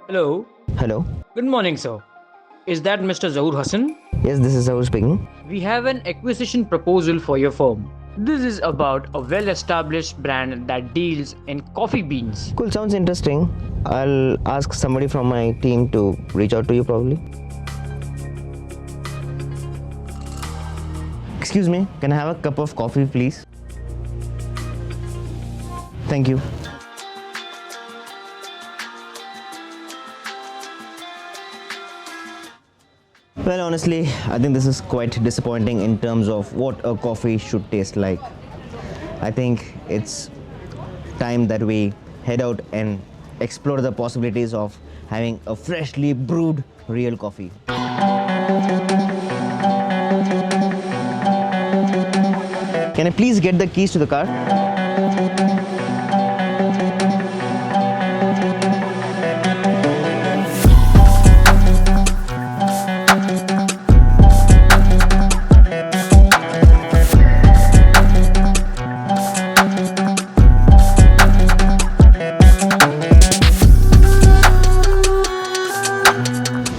Hello. Hello. Good morning, sir. Is that Mr. Zahoor Hassan? Yes, this is Zahoor speaking. We have an acquisition proposal for your firm. This is about a well established brand that deals in coffee beans. Cool, sounds interesting. I'll ask somebody from my team to reach out to you probably. Excuse me, can I have a cup of coffee, please? Thank you. Well, honestly, I think this is quite disappointing in terms of what a coffee should taste like. I think it's time that we head out and explore the possibilities of having a freshly brewed real coffee. Can I please get the keys to the car?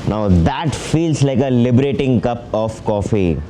Now that feels like a liberating cup of coffee.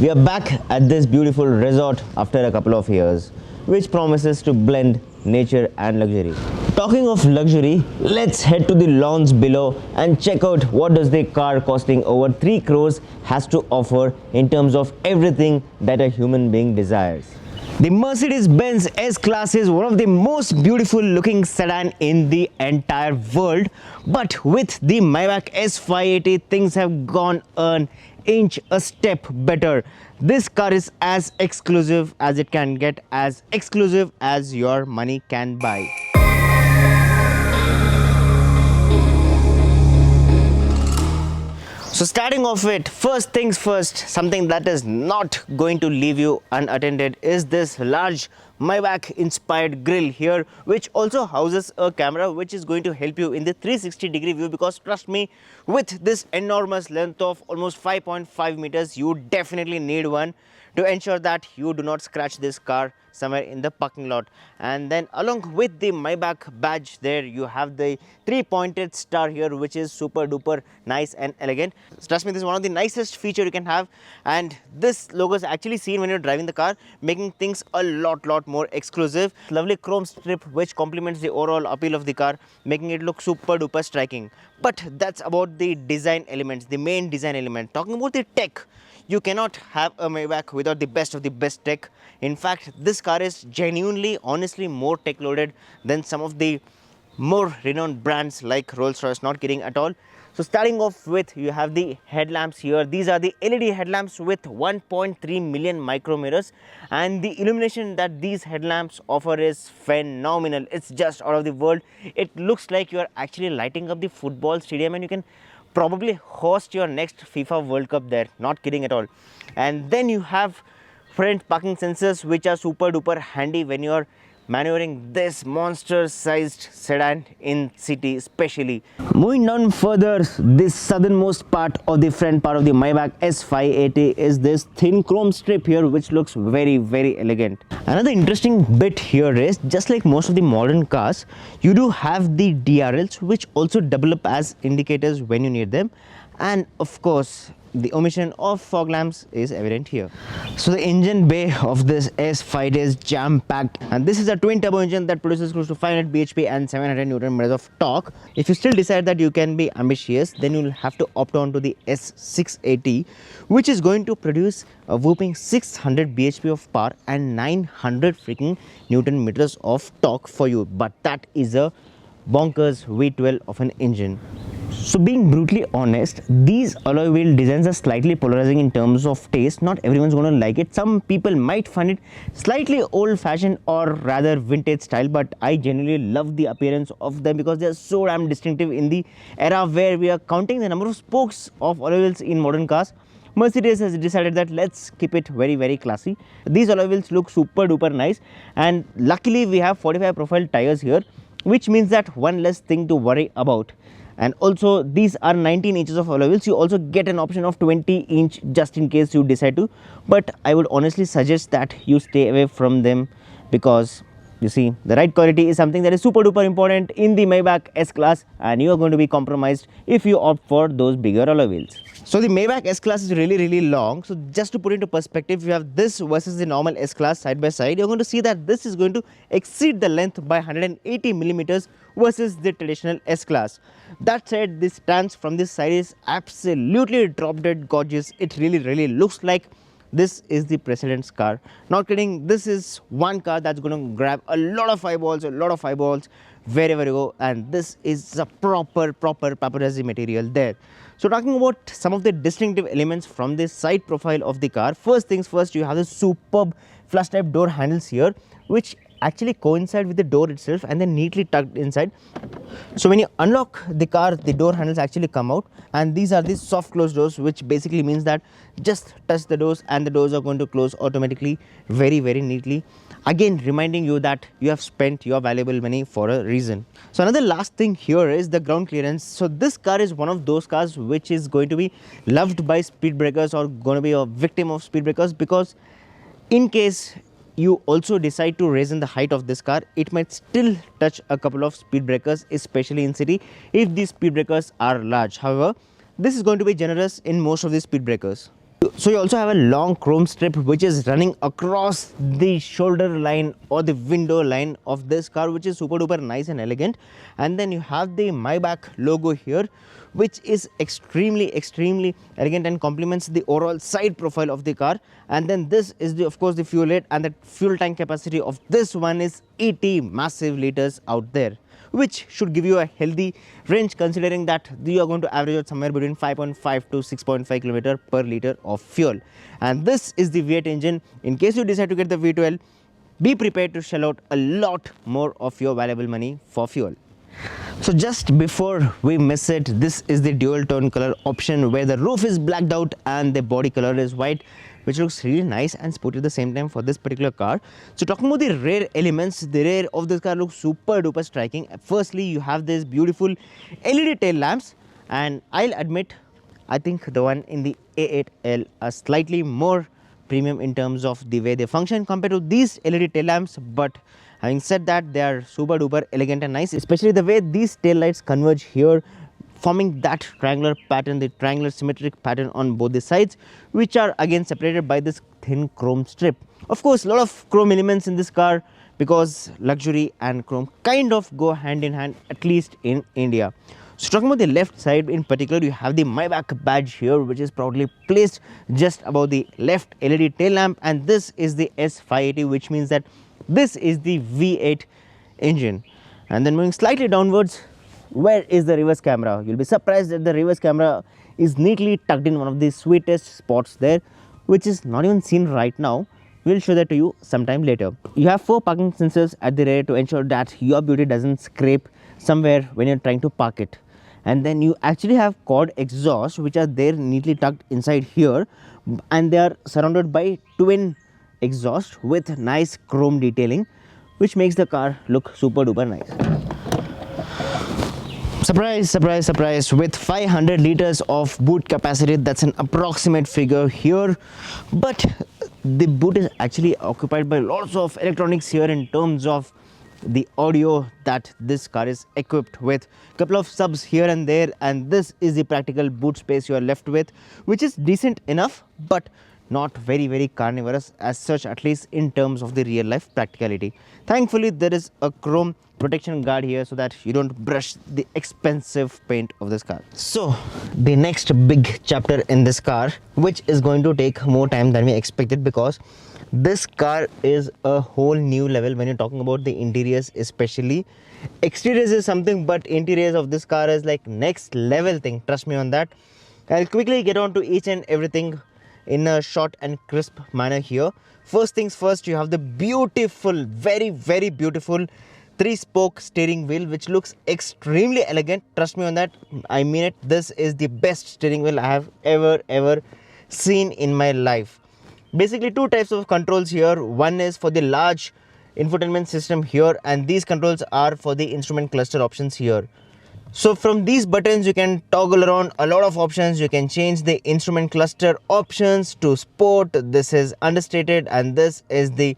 We are back at this beautiful resort after a couple of years, which promises to blend nature and luxury. Talking of luxury, let's head to the lawns below and check out what does the car costing over 3 crores has to offer in terms of everything that a human being desires. The Mercedes-Benz S-class is one of the most beautiful looking sedan in the entire world, but with the Maybach S580 things have gone an inch a step better. This car is as exclusive as it can get, as exclusive as your money can buy. So starting off with, first things first, something that is not going to leave you unattended is this large Maybach inspired grille here, which also houses a camera which is going to help you in the 360-degree view, because trust me, with this enormous length of almost 5.5 meters, you definitely need one to ensure that you do not scratch this car somewhere in the parking lot. And then along with the Maybach badge there, you have the 3-pointed star here, which is super duper nice and elegant. Trust me, this is one of the nicest feature you can have, and this logo is actually seen when you're driving the car, making things a lot more exclusive. Lovely chrome strip which complements the overall appeal of the car, making it look super duper striking. But that's about the design elements, the main design element. Talking about the tech, you cannot have a Maybach without the best of the best tech. In fact, this car is genuinely, honestly more tech loaded than some of the more renowned brands like Rolls-Royce, not kidding at all. So starting off with, you have the headlamps here. These are the LED headlamps with 1.3 million micro mirrors, and the illumination that these headlamps offer is phenomenal. It's just out of the world. It looks like you are actually lighting up the football stadium, and you can probably host your next FIFA World Cup there, not kidding at all. And then you have front parking sensors which are super duper handy when you are maneuvering this monster sized sedan in city especially. Moving down further, this southernmost part of the front part of the Maybach S580 is this thin chrome strip here, which looks very elegant. Another interesting bit here is, just like most of the modern cars, you do have the DRLs which also double up as indicators when you need them, and of course the omission of fog lamps is evident here. So the engine bay of this S5 is jam-packed, and this is a twin turbo engine that produces close to 500 bhp and 700 Newton meters of torque. If you still decide that you can be ambitious, then you will have to opt on to the S680, which is going to produce a whooping 600 bhp of power and 900 freaking Newton meters of torque for you. But that is a bonkers V12 of an engine. So being brutally honest, these alloy wheel designs are slightly polarizing in terms of taste. Not everyone's going to like it. Some people might find it slightly old-fashioned or rather vintage style, but I genuinely love the appearance of them because they are so damn distinctive in the era where we are counting the number of spokes of alloy wheels in modern cars. Mercedes has decided that let's keep it very classy. These alloy wheels look super duper nice, and luckily we have 45 profile tires here, which means that one less thing to worry about. And also these are 19 inches of alloy wheels. You also get an option of 20-inch just in case you decide to, but I would honestly suggest that you stay away from them because you see, the ride quality is something that is super duper important in the Maybach S-class, and you are going to be compromised if you opt for those bigger alloy wheels. So the Maybach S-class is really long. So just to put into perspective, you have this versus the normal S-class side by side. You're going to see that this is going to exceed the length by 180 millimeters versus the traditional S-class. That said, this stance from this side is absolutely drop dead gorgeous. It really looks like this is the president's car. Not kidding, this is one car that's going to grab a lot of eyeballs wherever you go, and this is a proper paparazzi material there. So talking about some of the distinctive elements from the side profile of the car, first things first, you have the superb flush type door handles here, which actually coincide with the door itself and then neatly tucked inside. So when you unlock the car, the door handles actually come out, and these are the soft close doors, which basically means that just touch the doors and the doors are going to close automatically very neatly, again reminding you that you have spent your valuable money for a reason. So another last thing here is the ground clearance. So this car is one of those cars which is going to be loved by speed breakers or going to be a victim of speed breakers, because in case you also decide to raise in the height of this car, it might still touch a couple of speed breakers, especially in city if these speed breakers are large. However, this is going to be generous in most of the speed breakers. So you also have a long chrome strip which is running across the shoulder line or the window line of this car, which is super duper nice and elegant. And then you have the Maybach logo here, which is extremely elegant and complements the overall side profile of the car. And then this is of course the fuel rate, and the fuel tank capacity of this one is 80 massive liters out there, which should give you a healthy range, considering that you are going to average out somewhere between 5.5 to 6.5 km per liter of fuel. And this is the V8 engine. In case you decide to get the V12, be prepared to shell out a lot more of your valuable money for fuel. So just before we miss it, this is the dual tone color option, where the roof is blacked out and the body color is white, which looks really nice and sporty at the same time for this particular car. So talking about the rear elements, the rear of this car looks super duper striking. Firstly, you have this beautiful LED tail lamps, and I'll admit, I think the one in the A8L are slightly more premium in terms of the way they function compared to these LED tail lamps. But having said that, they are super duper elegant and nice, especially the way these tail lights converge here, forming that triangular pattern, the triangular symmetric pattern on both the sides, which are again separated by this thin chrome strip. Of course, a lot of chrome elements in this car, because luxury and chrome kind of go hand in hand, at least in India. So talking about the left side in particular, you have the Maybach badge here, which is proudly placed just above the left LED tail lamp, and this is the S580, which means that this is the V8 engine. And then moving slightly downwards, where is the reverse camera? You'll be surprised that the reverse camera is neatly tucked in one of the sweetest spots there, which is not even seen right now. We'll show that to you sometime later. You have 4 parking sensors at the rear to ensure that your beauty doesn't scrape somewhere when you're trying to park it. And then you actually have quad exhaust, which are there neatly tucked inside here, and they are surrounded by twin exhaust with nice chrome detailing, which makes the car look super duper nice. Surprise, with 500 liters of boot capacity. That's an approximate figure here, but the boot is actually occupied by lots of electronics here in terms of the audio that this car is equipped with. Couple of subs here and there, and this is the practical boot space you are left with, which is decent enough but not very carnivorous as such, at least in terms of the real life practicality. Thankfully, there is a chrome protection guard here so that you don't brush the expensive paint of this car. So the next big chapter in this car, which is going to take more time than we expected, because this car is a whole new level when you're talking about the interiors. Especially exteriors is something, but interiors of this car is like next level thing, trust me on that. I'll quickly get on to each and everything in a short and crisp manner here. First things first, you have the beautiful, very beautiful 3-spoke steering wheel, which looks extremely elegant. Trust me on that, I mean it. This is the best steering wheel I have ever seen in my life. Basically 2 types of controls here. One is for the large infotainment system here, and these controls are for the instrument cluster options here. So from these buttons you can toggle around a lot of options. You can change the instrument cluster options to sport, this is understated, and this is the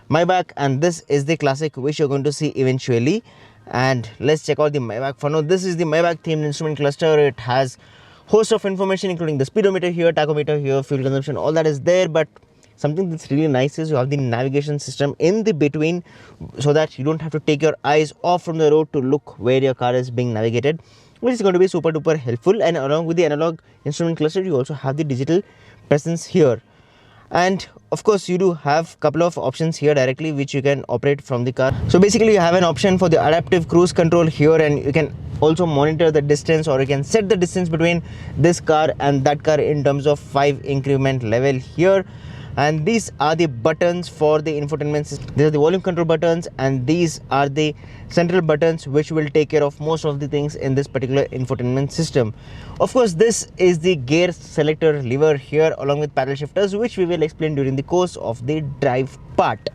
Maybach, and this is the classic which you're going to see eventually. And let's check out the Maybach for now. This is the Maybach themed instrument cluster. It has host of information including the speedometer here, tachometer here, fuel consumption, all that is there. But something that's really nice is you have the navigation system in the between, so that you don't have to take your eyes off from the road to look where your car is being navigated, which is going to be super duper helpful. And along with the analog instrument cluster, you also have the digital presence here. And of course you do have couple of options here directly which you can operate from the car. So basically you have an option for the adaptive cruise control here, and you can also monitor the distance, or you can set the distance between this car and that car in terms of 5 increment level here. And these are the buttons for the infotainment system. These are the volume control buttons, and these are the central buttons which will take care of most of the things in this particular infotainment system. Of course, this is the gear selector lever here along with paddle shifters, which we will explain during the course of the drive part.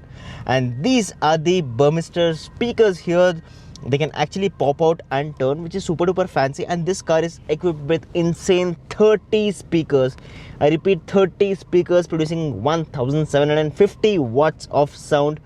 And these are the Burmester speakers here. They can actually pop out and turn, which is super duper fancy. And this car is equipped with insane 30 speakers. I repeat, 30 speakers producing 1750 watts of sound,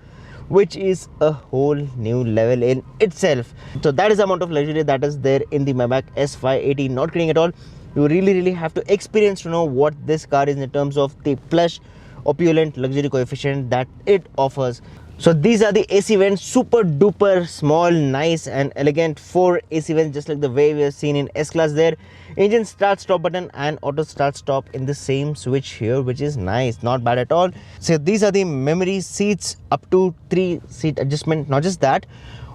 which is a whole new level in itself. So that is the amount of luxury that is there in the Maybach S580. Not kidding at all. You really have to experience to know what this car is in terms of the plush, opulent luxury coefficient that it offers. So these are the AC vents, super duper small, nice and elegant 4 AC vents, just like the way we have seen in S-class there. Engine start stop button and auto start stop in the same switch here, which is nice, not bad at all. So these are the memory seats, up to 3 seat adjustment. Not just that,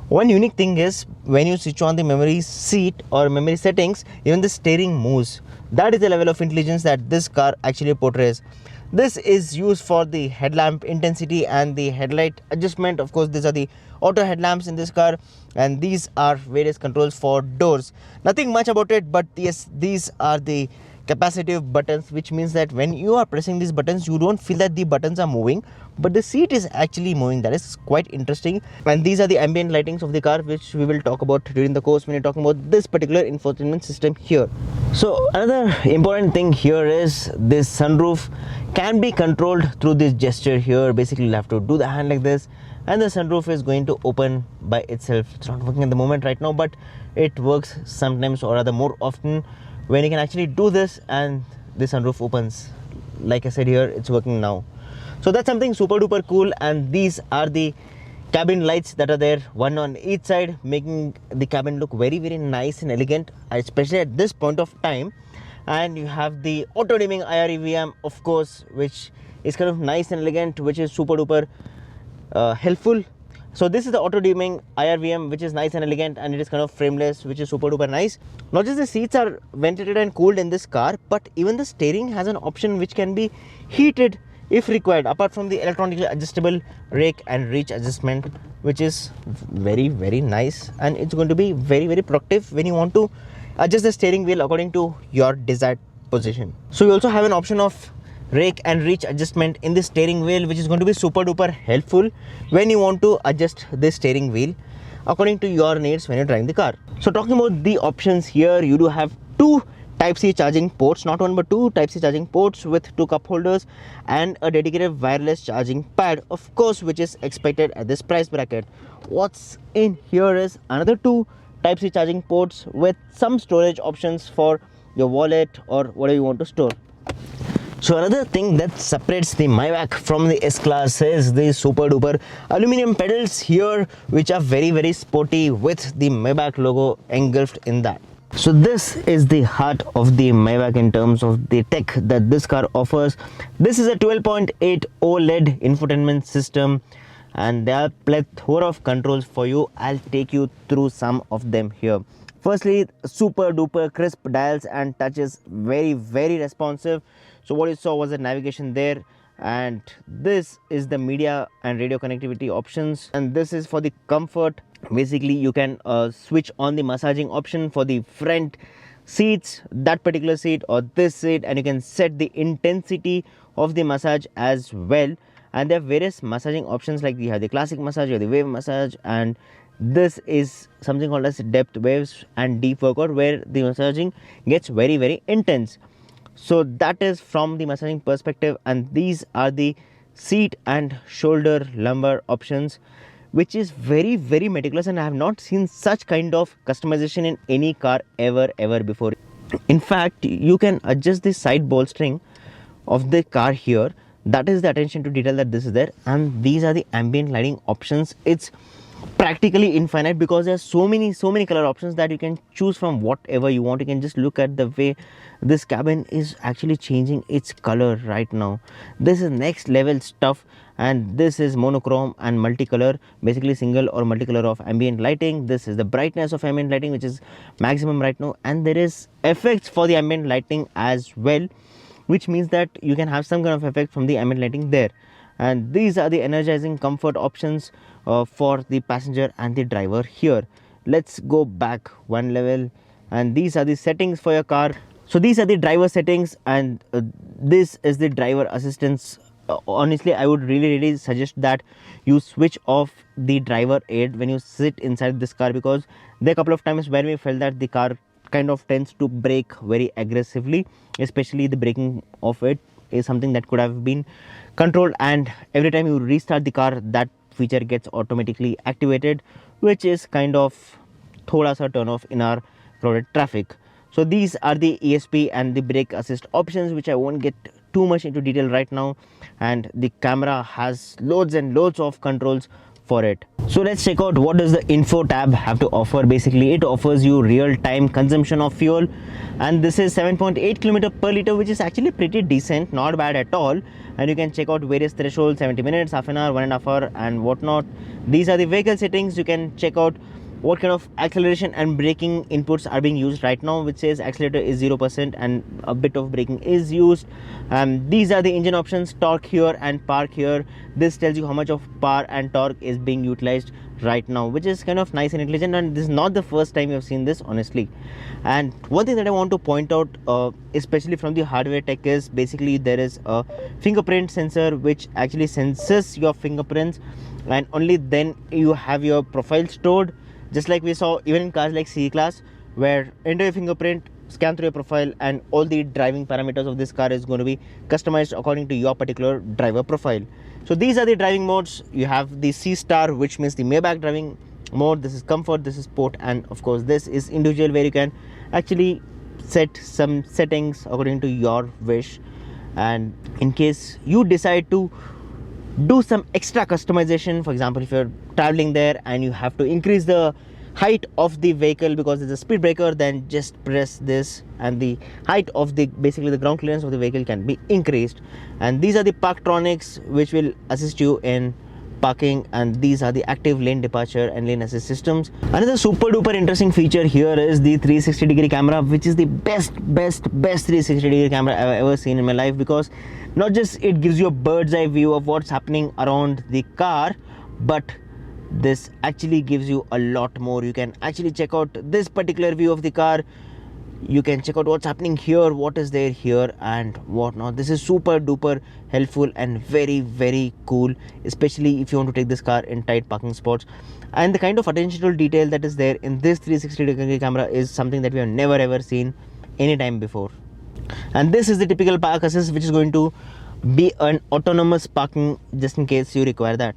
one unique thing is when you switch on the memory seat or memory settings, even the steering moves. That is the level of intelligence that this car actually portrays. This is used for the headlamp intensity and the headlight adjustment. Of course, these are the auto headlamps in this car, and these are various controls for doors. Nothing much about it, but yes, these are the capacitive buttons, which means that when you are pressing these buttons, you don't feel that the buttons are moving, but the seat is actually moving. That is quite interesting. And these are the ambient lightings of the car, which we will talk about during the course when you're talking about this particular infotainment system here. So another important thing here is this sunroof can be controlled through this gesture here. Basically, you'll have to do the hand like this, and the sunroof is going to open by itself. It's not working at the moment right now, but it works sometimes, or rather more often, when you can actually do this and the sunroof opens. Like I said here, it's working now. So that's something super duper cool. And these are the cabin lights that are there, one on each side, making the cabin look very nice and elegant, especially at this point of time. And you have the auto dimming IR of course, which is kind of nice and elegant, which is super duper helpful. So this is the auto dimming IR which is nice and elegant, and it is kind of frameless, which is super duper nice. Not just the seats are ventilated and cooled in this car, but even the steering has an option which can be heated if required, apart from the electronically adjustable rake and reach adjustment, which is very nice, and it's going to be very productive when you want to adjust the steering wheel according to your desired position. So you also have an option of rake and reach adjustment in the steering wheel, which is going to be super duper helpful when you want to adjust the steering wheel according to your needs when you're driving the car. So talking about the options here, you do have 2 Type-C charging ports, not one but 2 Type-C charging ports with 2 cup holders and a dedicated wireless charging pad, of course, which is expected at this price bracket. What's in here is another 2 Type-C charging ports with some storage options for your wallet or whatever you want to store. So another thing that separates the Maybach from the S-class is the super duper aluminum pedals here, which are very sporty with the Maybach logo engulfed in that. So this is the heart of the Maybach in terms of the tech that this car offers. This is a 12.8 OLED infotainment system, and there are plethora of controls for you. I'll take you through some of them here. Firstly, super duper crisp dials and touches, very responsive. So what you saw was the navigation there, and this is the media and radio connectivity options, and this is for the comfort. Basically, you can switch on the massaging option for the front seats, that particular seat or this seat, and you can set the intensity of the massage as well. And there are various massaging options, like you have the classic massage or the wave massage, and this is something called as depth waves and deep workout, where the massaging gets very intense. So that is from the massaging perspective, and these are the seat and shoulder lumbar options, which is very meticulous, and I have not seen such kind of customization in any car ever before. In fact, you can adjust the side bolstering of the car here. That is the attention to detail that this is there. And these are the ambient lighting options. It's practically infinite because there are so many color options that you can choose from whatever you want. You can just look at the way this cabin is actually changing its color right now. This is next level stuff, and this is monochrome and multicolor, basically single or multicolor of ambient lighting. This is the brightness of ambient lighting, which is maximum right now, and there is effects for the ambient lighting as well, which means that you can have some kind of effect from the ambient lighting there. And these are the energizing comfort options for the passenger and the driver here. Let's go back one level, and these are the settings for your car. So these are the driver settings, and this is the driver assistance. Honestly, I would really suggest that you switch off the driver aid when you sit inside this car, because there are a couple of times where we felt that the car kind of tends to brake very aggressively, especially the braking of it is something that could have been controlled, and every time you restart the car, that feature gets automatically activated, which is kind of thoda sa turn off in our crowded traffic. So these are the ESP and the brake assist options, which I won't get too much into detail right now, and the camera has loads and loads of controls for it. So let's check out what does the info tab have to offer. Basically, it offers you real-time consumption of fuel, and this is 7.8 km per liter, which is actually pretty decent, not bad at all. And you can check out various thresholds: 70 minutes, half an hour, 1.5 hour, and whatnot. These are the vehicle settings. You can check out what kind of acceleration and braking inputs are being used right now, which says accelerator is 0% and a bit of braking is used. These are the engine options: torque here and park here. This tells you how much of power and torque is being utilized right now, which is kind of nice and intelligent, and this is not the first time you have seen this, honestly. And one thing that I want to point out, especially from the hardware tech, is basically there is a fingerprint sensor which actually senses your fingerprints, and only then you have your profile stored, just like we saw even in cars like C-class, where enter your fingerprint, scan through your profile, and all the driving parameters of this car is going to be customized according to your particular driver profile. So these are the driving modes. You have the C-Star, which means the Maybach driving mode. This is comfort, this is sport, and of course this is individual, where you can actually set some settings according to your wish. And in case you decide to do some extra customization, for example, if you're traveling there and you have to increase the height of the vehicle because there's a speed breaker, then just press this and the height of the basically the ground clearance of the vehicle can be increased. And these are the Parktronics, which will assist you in parking, and these are the active lane departure and lane assist systems. Another super duper interesting feature here is the 360-degree camera, which is the best 360-degree camera I've ever seen in my life, because not just it gives you a bird's eye view of what's happening around the car, but this actually gives you a lot more. You can actually check out this particular view of the car. You can check out what's happening here, what is there here, and whatnot. This is super duper helpful and very cool, especially if you want to take this car in tight parking spots. And the kind of attention to detail that is there in this 360-degree camera is something that we have never ever seen any time before. And this is the typical park assist, which is going to be an autonomous parking, just in case you require that.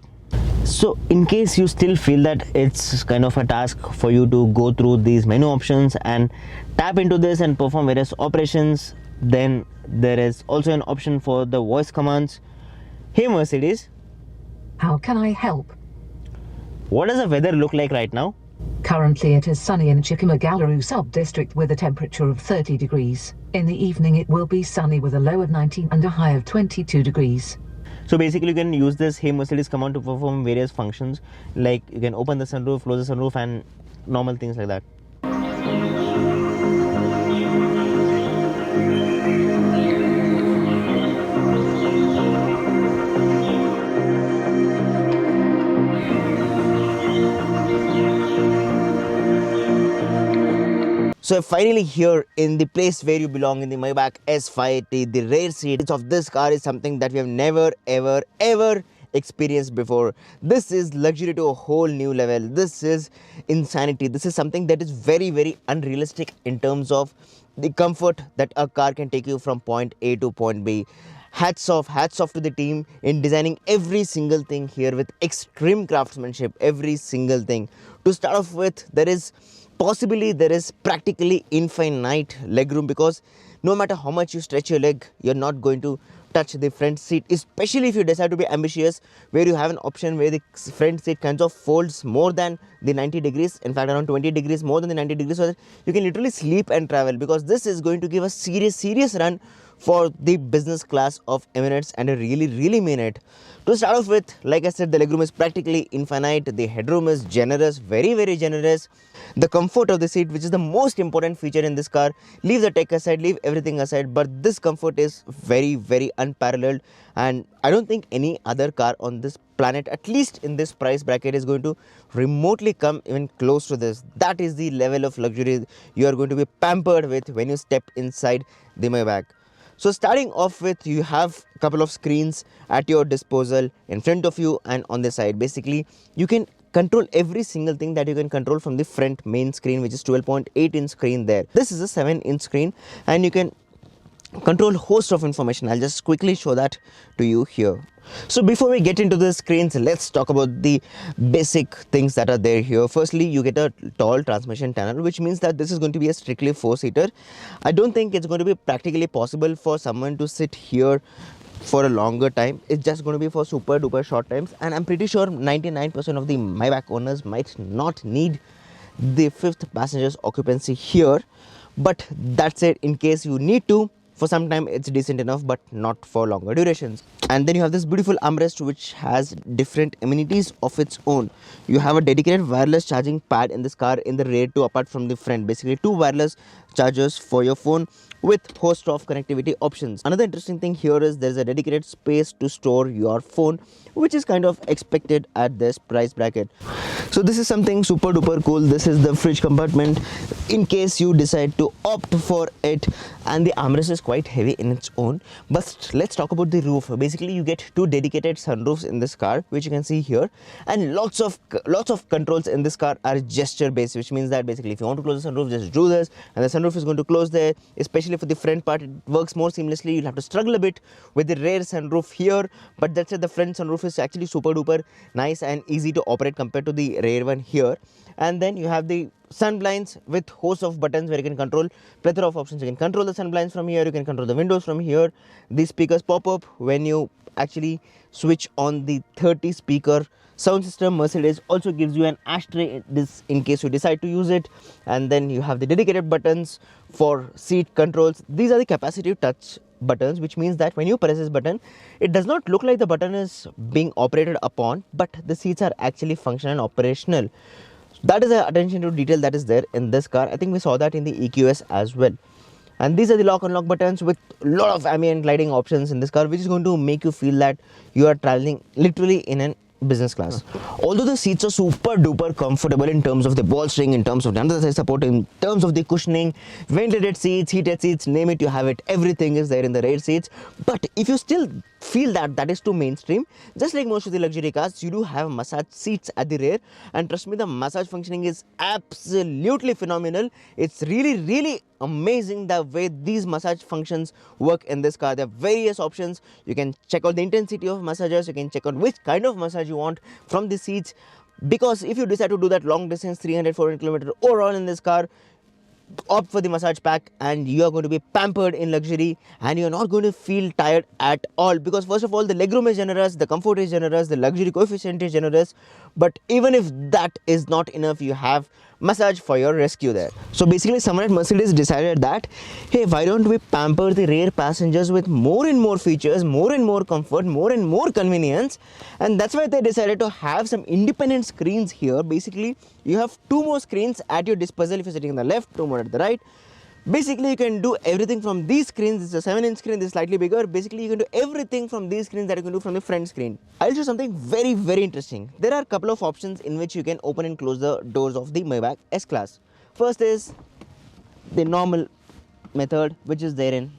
So in case you still feel that it's kind of a task for you to go through these menu options and tap into this and perform various operations, then there is also an option for the voice commands. Hey Mercedes, how can I help? What does the weather look like right now? Currently it is sunny in Chikmagaluru sub-district with a temperature of 30 degrees. In the evening it will be sunny with a low of 19 and a high of 22 degrees. So basically you can use this Hey Mercedes command to perform various functions, like you can open the sunroof, close the sunroof, and normal things like that. So finally here in the place where you belong, in the Maybach S580, the rear seats of this car is something that we have never ever experienced before. This is luxury to a whole new level. This is insanity. This is something that is very unrealistic in terms of the comfort that a car can take you from point A to point B. hats off to the team in designing every single thing here with extreme craftsmanship, every single thing. To start off with, there is practically infinite legroom, because no matter how much you stretch your leg, you're not going to touch the front seat, especially if you decide to be ambitious, where you have an option where the front seat kind of folds more than the 90 degrees, in fact around 20 degrees more than the 90 degrees, so that you can literally sleep and travel, because this is going to give a serious run for the business class of Emirates, and I really mean it. To start off with, like I said, the legroom is practically infinite, the headroom is generous, very generous. The comfort of the seat, which is the most important feature in this car, leave the tech aside, leave everything aside, but this comfort is very unparalleled, and I don't think any other car on this planet, at least in this price bracket, is going to remotely come even close to this. That is the level of luxury you are going to be pampered with when you step inside the Maybach. So starting off with, you have a couple of screens at your disposal in front of you and on the side. Basically, you can control every single thing that you can control from the front main screen, which is 12.8 inch screen there. This is a 7-inch screen, and you can control host of information. I'll just quickly show that to you here. So before we get into the screens, let's talk about the basic things that are there here. Firstly, you get a tall transmission tunnel, which means that this is going to be a strictly 4-seater. I don't think it's going to be practically possible for someone to sit here for a longer time. It's just going to be for super duper short times, and I'm pretty sure 99% of the Maybach owners might not need the 5th passenger's occupancy here, but that's it. In case you need to, for some time it's decent enough, but not for longer durations. And then you have this beautiful armrest, which has different amenities of its own. You have a dedicated wireless charging pad in this car in the rear too, apart from the front. Basically 2 wireless chargers for your phone with host of connectivity options. Another interesting thing here is there's a dedicated space to store your phone, which is kind of expected at this price bracket. So this is something super duper cool. This is the fridge compartment in case you decide to opt for it, and the armrest is quite heavy in its own. But let's talk about the roof. Basically, you get 2 dedicated sunroofs in this car, which you can see here, and lots of controls in this car are gesture based, which means that basically if you want to close the sunroof, just do this and the sunroof is going to close there. Especially for the front part, it works more seamlessly. You'll have to struggle a bit with the rear sunroof here, but that's it. The front sunroof is actually super duper nice and easy to operate compared to the rear one here. And then you have the sun blinds with host of buttons where you can control plethora of options. You can control the sun blinds from here, you can control the windows from here. These speakers pop up when you actually switch on the 30 speaker sound system. Mercedes also gives you an ashtray in case you decide to use it. And then you have the dedicated buttons for seat controls. These are the capacitive touch buttons, which means that when you press this button, it does not look like the button is being operated upon, but the seats are actually functional and operational. That is the attention to detail that is there in this car. I think we saw that in the EQS as well. And these are the lock and unlock buttons with a lot of ambient lighting options in this car, which is going to make you feel that you are traveling literally in an business class. Although the seats are super duper comfortable in terms of the bolstering, in terms of the underside support, in terms of the cushioning, ventilated seats, heated seats, name it, you have it. Everything is there in the rear seats. But if you still feel that is too mainstream, just like most of the luxury cars, you do have massage seats at the rear, and trust me, the massage functioning is absolutely phenomenal. It's really amazing the way these massage functions work in this car. There are various options. You can check out the intensity of massages, you can check out which kind of massage you want from the seats, because if you decide to do that long distance 300-400 km overall in this car, opt for the massage pack and you are going to be pampered in luxury, and you're not going to feel tired at all, because first of all, the legroom is generous, the comfort is generous, the luxury coefficient is generous. But even if that is not enough, you have massage for your rescue there. So basically, someone at Mercedes decided that, hey, why don't we pamper the rear passengers with more and more features, more and more comfort, more and more convenience. And that's why they decided to have some independent screens here. Basically, you have 2 more screens at your disposal if you're sitting on the left, 2 more at the right. Basically, you can do everything from these screens. This is a 7-inch screen, this is slightly bigger. Basically, you can do everything from these screens that you can do from the front screen. I'll show something very interesting. There are a couple of options in which you can open and close the doors of the Maybach S-class. First is the normal method, which is there in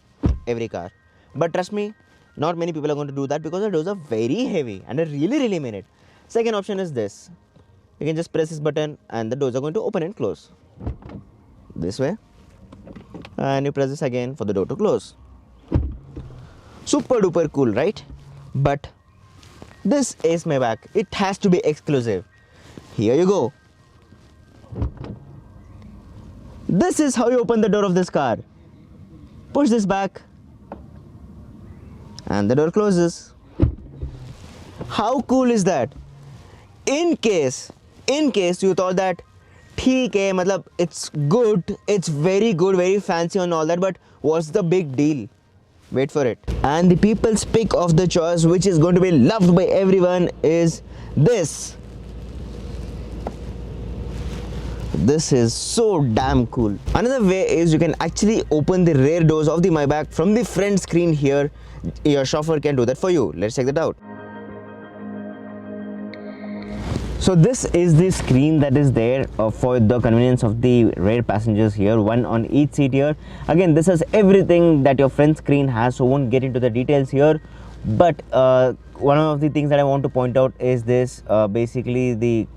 every car. But trust me, not many people are going to do that because the doors are very heavy, and I really mean it. Second option is this. You can just press this button and the doors are going to open and close. This way. And you press this again for the door to close. Super duper cool, right? But this is Maybach. It has to be exclusive. Here you go. This is how you open the door of this car. Push this back and the door closes. How cool is that? In case you thought that ठीक है, मतलब it's good, it's very good, very fancy and all that, but what's the big deal? Wait for it. And the people's pick of the choice, which is going to be loved by everyone, is this. This is so damn cool. Another way is you can actually open the rear doors of the Maybach from the front screen here. Your chauffeur can do that for you. Let's check that out. So this is the screen that is there for the convenience of the rear passengers here, one on each seat here. Again, this is everything that your front screen has, so won't get into the details here. But one of the things that I want to point out is this, basically the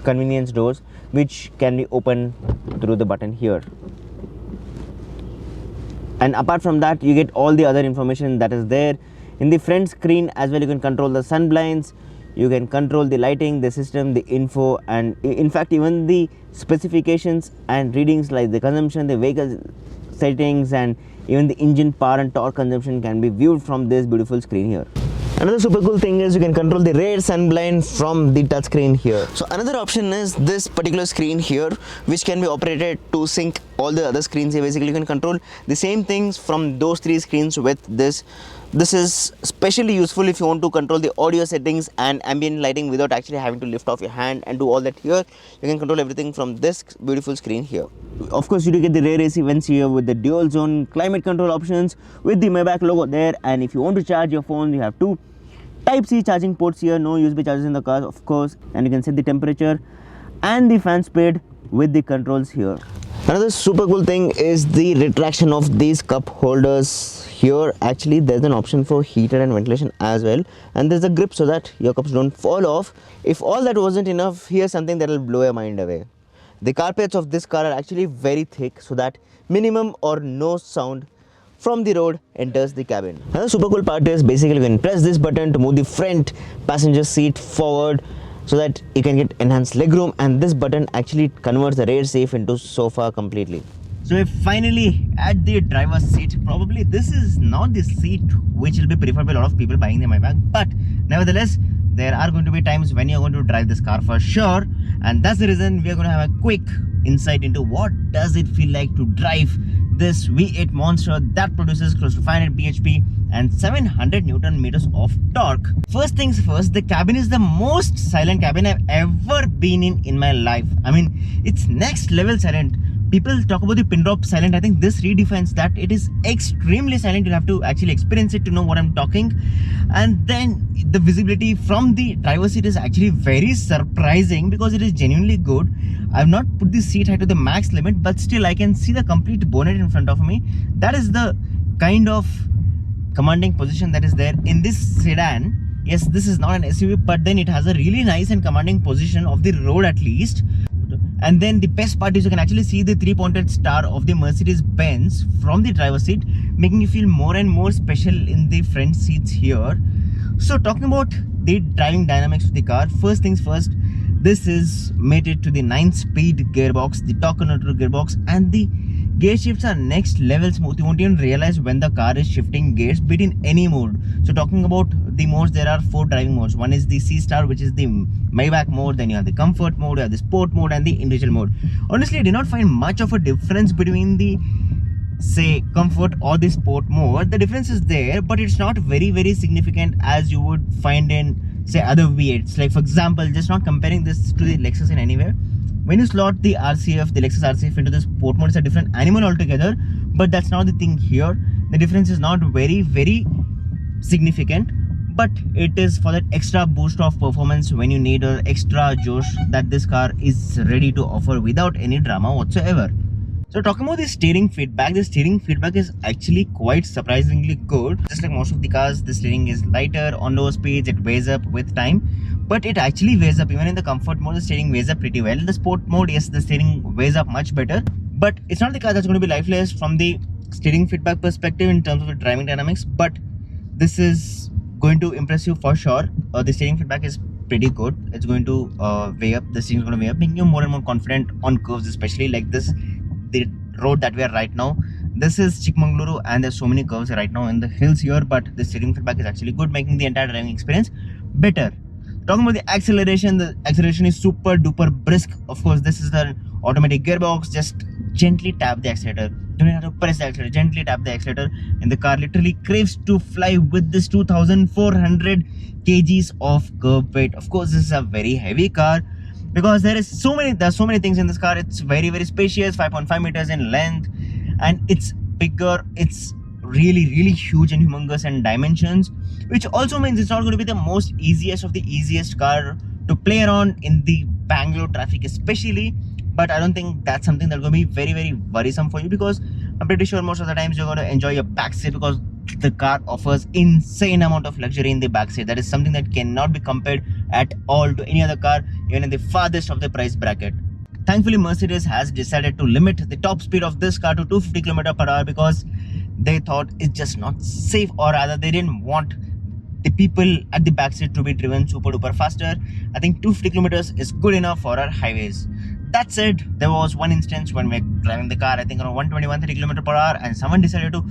convenience doors, which can be opened through the button here. And apart from that, you get all the other information that is there. In the front screen as well, you can control the sun blinds, you can control the lighting, the system, the info, and in fact even the specifications and readings like the consumption, the vehicle settings, and even the engine power and torque consumption can be viewed from this beautiful screen here. Another super cool thing is you can control the rear sun blind from the touch screen here. So another option is this particular screen here, which can be operated to sync all the other screens here. Basically you can control the same things from those three screens with this. This is especially useful if you want to control the audio settings and ambient lighting without actually having to lift off your hand and do all that here. You can control everything from this beautiful screen here. Of course, you do get the rear AC vents here with the dual zone climate control options with the Maybach logo there. And if you want to charge your phone, you have two Type-C charging ports here, no USB chargers in the car, of course. And you can set the temperature and the fan speed with the controls here. Another super cool thing is the retraction of these cup holders here. Actually, there's an option for heated and ventilation as well, and there's a grip so that your cups don't fall off. If all that wasn't enough, here's something that will blow your mind away. The carpets of this car are actually very thick so that minimum or no sound from the road enters the cabin. Another super cool part is basically you can press this button to move the front passenger seat forward so that you can get enhanced legroom, and this button actually converts the rear seat into sofa completely. So we're finally at the driver's seat. Probably this is not the seat which will be preferred by a lot of people buying the Maybach, but nevertheless there are going to be times when you're going to drive this car for sure, and that's the reason we are going to have a quick insight into what does it feel like to drive this V8 monster that produces close to 500 bhp and 700 Newton meters of torque. First things first, the cabin is the most silent cabin I've ever been in my life. I mean, it's next level silent. People talk about the pin drop silent. I think this redefines that. It is extremely silent. You have to actually experience it to know what I'm talking. And then the visibility from the driver's seat is actually very surprising because it is genuinely good. I've not put the seat height to the max limit, but still I can see the complete bonnet in front of me. That is the kind of commanding position that is there in this sedan. Yes, this is not an SUV, but then it has a really nice and commanding position of the road at least. And then the best part is you can actually see the three-pointed star of the Mercedes-Benz from the driver's seat, making you feel more and more special in the front seats here. So talking about the driving dynamics of the car, first things first, this is mated to the 9-speed gearbox, the torque converter gearbox, and the gear shifts are next level smooth. You won't even realize when the car is shifting gears between any mode. So talking about the modes, there are 4 driving modes. One is the C-Star, which is the Maybach mode. Then you have the comfort mode, you have the sport mode, and the individual mode. Honestly, I did not find much of a difference between the, say, comfort or the sport mode. The difference is there, but it's not very significant as you would find in, say, other V8s. Like for example, just not comparing this to the Lexus in anywhere. When you slot the RCF, the Lexus RCF into the sport mode, it's a different animal altogether, but that's not the thing here. The difference is not very significant, but it is for that extra boost of performance when you need an extra josh that this car is ready to offer without any drama whatsoever. So talking about the steering feedback is actually quite surprisingly good. Just like most of the cars, the steering is lighter. On low speeds, it weighs up with time, but it actually weighs up. Even in the comfort mode, the steering weighs up pretty well. In the sport mode, yes, the steering weighs up much better, but it's not the car that's going to be lifeless from the steering feedback perspective in terms of the driving dynamics. But this is going to impress you for sure. The steering feedback is pretty good. It's going to weigh up, the steering is going to weigh up, making you more and more confident on curves, especially like this, the road that we are right now. This is Chikmagaluru and there's so many curves right now in the hills here, but the steering feedback is actually good, making the entire driving experience better. Talking about the acceleration is super duper brisk. Of course, this is the automatic gearbox. Just gently tap the accelerator. Don't have to press the accelerator. Gently tap the accelerator, and the car literally craves to fly with this 2,400 kgs of curb weight. Of course, this is a very heavy car because there's so many things in this car. It's very spacious, 5.5 meters in length, and it's bigger. It's really huge and humongous in dimensions, which also means it's not going to be the most easiest of the easiest car to play around in the Bangalore traffic especially. But I don't think that's something that's going to be very worrisome for you, because I'm pretty sure most of the times you're going to enjoy your backseat, because the car offers insane amount of luxury in the backseat. That is something that cannot be compared at all to any other car, even in the farthest of the price bracket. Thankfully, Mercedes has decided to limit the top speed of this car to 250 km/h because they thought it's just not safe, or rather they didn't want the people at the backseat to be driven super duper faster. I think 250 kilometers is good enough for our highways. That said, there was one instance when we were driving the car, I think around 120-130 km/h, and someone decided to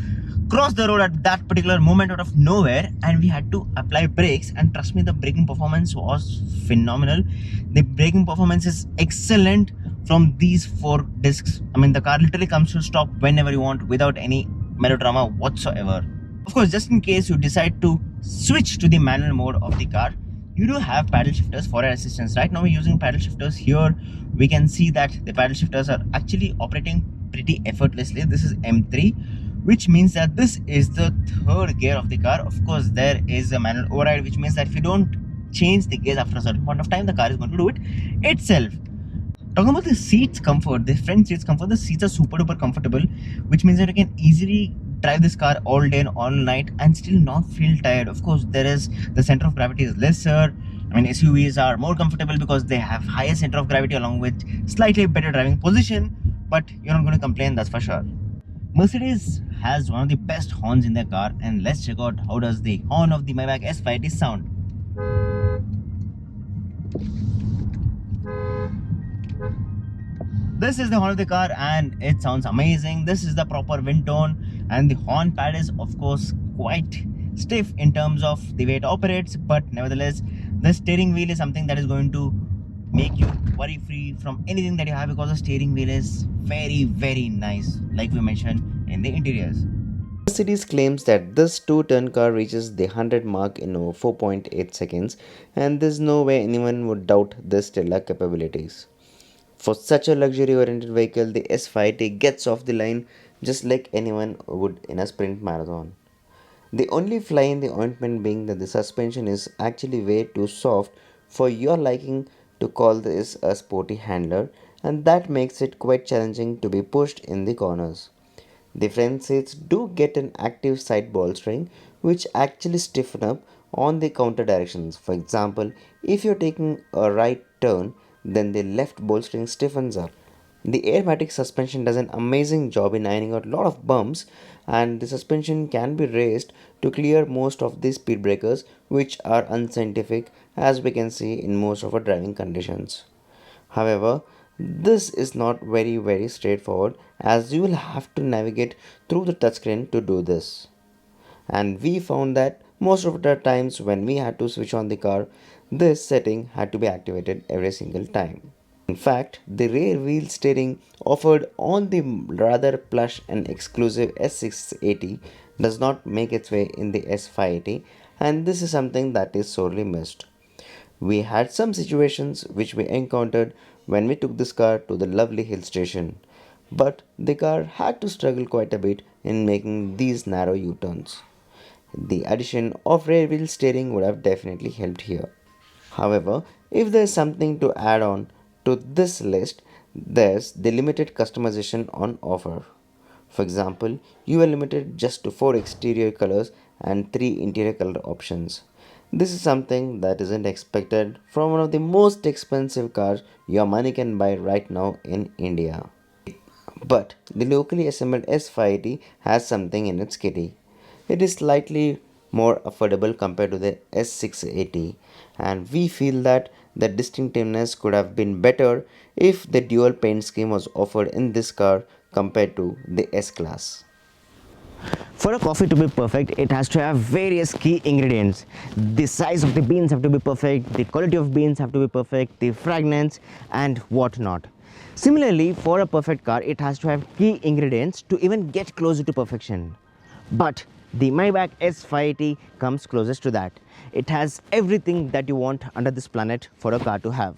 cross the road at that particular moment out of nowhere, and we had to apply brakes. And trust me, the braking performance was phenomenal. The braking performance is excellent from these 4 discs. I mean, the car literally comes to stop whenever you want without any melodrama whatsoever. Of course, just in case you decide to switch to the manual mode of the car, you do have paddle shifters for your assistance. Right now we're using paddle shifters here. We can see that the paddle shifters are actually operating pretty effortlessly. This is M3, which means that this is the 3rd gear of the car. Of course, there is a manual override, which means that if you don't change the gears after a certain point of time, the car is going to do it itself. Talking about the seats comfort, the front seats comfort, the seats are super duper comfortable, which means that you can easily drive this car all day and all night and still not feel tired. Of course, there is the center of gravity is lesser. I mean, SUVs are more comfortable because they have higher center of gravity along with slightly better driving position, but you're not going to complain, that's for sure. Mercedes has one of the best horns in their car, and let's check out how does the horn of the Maybach S580 sound. This is the horn of the car and it sounds amazing. This is the proper wind tone, and the horn pad is of course quite stiff in terms of the way it operates, but nevertheless the steering wheel is something that is going to make you worry free from anything that you have, because the steering wheel is very nice, like we mentioned in the interiors. Mercedes claims that this 2-ton car reaches the 100 mark in over 4.8 seconds, and there's no way anyone would doubt this stellar capabilities. For such a luxury-oriented vehicle, the S580 gets off the line just like anyone would in a sprint marathon. The only fly in the ointment being that the suspension is actually way too soft for your liking to call this a sporty handler, and that makes it quite challenging to be pushed in the corners. The front seats do get an active side bolstering, which actually stiffen up on the counter directions. For example, if you're taking a right turn, then the left bolstering stiffens up. The airmatic suspension does an amazing job in ironing out a lot of bumps, and the suspension can be raised to clear most of the speed breakers, which are unscientific as we can see in most of our driving conditions. However, this is not very straightforward, as you will have to navigate through the touchscreen to do this. And we found that most of the times when we had to switch on the car, this setting had to be activated every single time. In fact, the rear wheel steering offered on the rather plush and exclusive S680 does not make its way in the S580, and this is something that is sorely missed. We had some situations which we encountered when we took this car to the lovely hill station, but the car had to struggle quite a bit in making these narrow U-turns. The addition of rear wheel steering would have definitely helped here. However, if there is something to add on to this list, there's the limited customization on offer. For example, you are limited just to 4 exterior colors and 3 interior color options. This is something that isn't expected from one of the most expensive cars your money can buy right now in India. But the locally assembled S580 has something in its kitty. It is slightly more affordable compared to the S680, and we feel that the distinctiveness could have been better if the dual paint scheme was offered in this car compared to the S-Class. For a coffee to be perfect, it has to have various key ingredients. The size of the beans have to be perfect, the quality of beans have to be perfect, the fragrance and whatnot. Similarly, for a perfect car, it has to have key ingredients to even get closer to perfection. But the Maybach S580 comes closest to that. It has everything that you want under this planet for a car to have.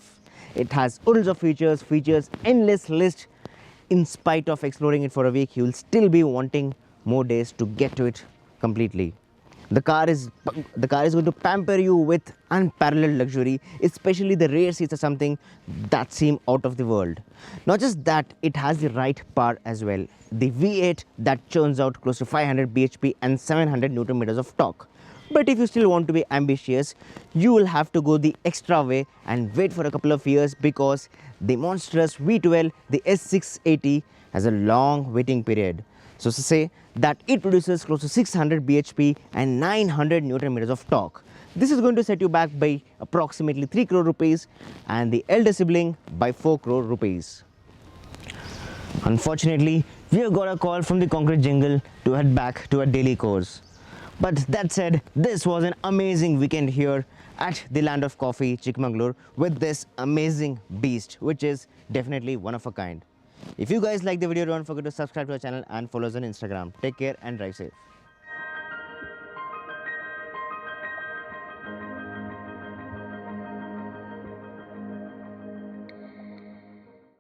It has oodles of features, endless list. In spite of exploring it for a week, you will still be wanting more days to get to it completely. The car is going to pamper you with unparalleled luxury, especially the rear seats are something that seem out of the world. Not just that, it has the right power as well. The V8 that churns out close to 500 bhp and 700 Newton meters of torque. But if you still want to be ambitious, you will have to go the extra way and wait for a couple of years, because the monstrous V12, the S680, has a long waiting period. So to say that it produces close to 600 bhp and 900 Newton meters of torque. This is going to set you back by approximately 3 crore rupees and the elder sibling by 4 crore rupees. Unfortunately, we have got a call from the concrete jungle to head back to our daily course. But that said, this was an amazing weekend here at the land of coffee, Chikmagalur, with this amazing beast, which is definitely one of a kind. If you guys like the video, don't forget to subscribe to our channel and follow us on Instagram. Take care and drive safe.